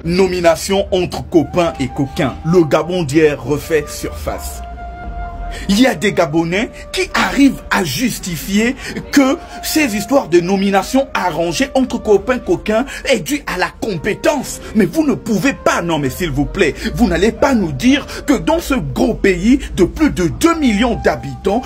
Nomination entre copains et coquins. Le Gabon d'hier refait surface. Il y a des Gabonais qui arrivent à justifier que ces histoires de nomination arrangées entre copains coquins est due à la compétence. Mais vous ne pouvez pas, non mais s'il vous plaît, vous n'allez pas nous dire que dans ce gros pays de plus de 2 millions d'habitants,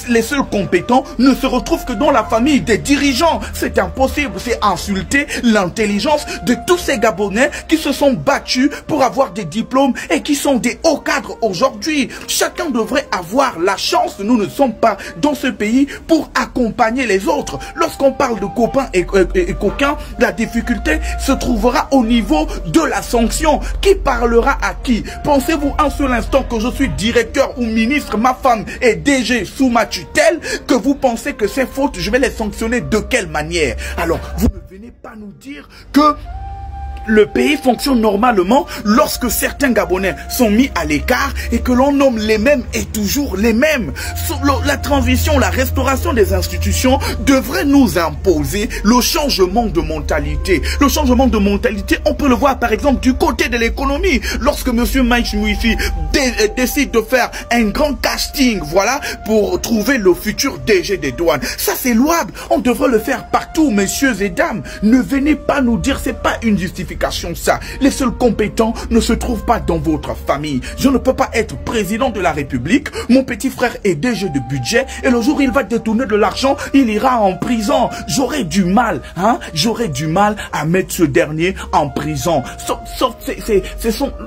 les seuls compétents ne se retrouvent que dans la famille des dirigeants. C'est impossible, c'est insulter l'intelligence de tous ces Gabonais qui se sont battus pour avoir des diplômes et qui sont des hauts cadres aujourd'hui. Chacun devrait avoir la chance, nous ne sommes pas dans ce pays pour accompagner les autres. Lorsqu'on parle de copains et coquins, la difficulté se trouvera au niveau de la sanction. Qui parlera à qui? Pensez-vous un seul instant que je suis directeur ou ministre, ma femme est DG sous ma tutelle, que vous pensez que ces fautes, je vais les sanctionner de quelle manière? Alors, vous ne venez pas nous dire que le pays fonctionne normalement lorsque certains Gabonais sont mis à l'écart et que l'on nomme les mêmes et toujours les mêmes. La transition, la restauration des institutions devrait nous imposer le changement de mentalité. Le changement de mentalité, on peut le voir par exemple du côté de l'économie. Lorsque M. Mike Mouifi décide de faire un grand casting, voilà, pour trouver le futur DG des douanes. Ça c'est louable. On devrait le faire partout, messieurs et dames. Ne venez pas nous dire c'est pas une justification. Ça, les seuls compétents ne se trouvent pas dans votre famille. Je ne peux pas être président de la République, mon petit frère est DG de budget et le jour où il va détourner de l'argent, il ira en prison. J'aurais du mal, j'aurais du mal à mettre ce dernier en prison. Sauf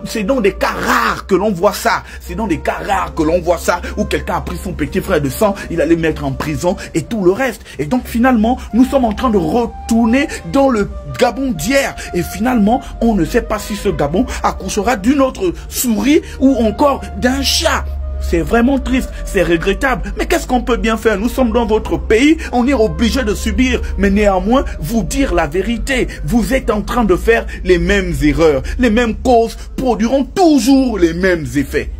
c'est dans des cas rares que l'on voit ça. C'est dans des cas rares que l'on voit ça où quelqu'un a pris son petit frère de sang, il allait mettre en prison et tout le reste. Et donc finalement, nous sommes en train de retourner dans le Gabon d'hier et finalement on ne sait pas si ce Gabon accouchera d'une autre souris ou encore d'un chat. C'est vraiment triste, c'est regrettable. Mais qu'est-ce qu'on peut bien faire? Nous sommes dans votre pays, on est obligé de subir. Mais néanmoins, vous dire la vérité, vous êtes en train de faire les mêmes erreurs. Les mêmes causes produiront toujours les mêmes effets.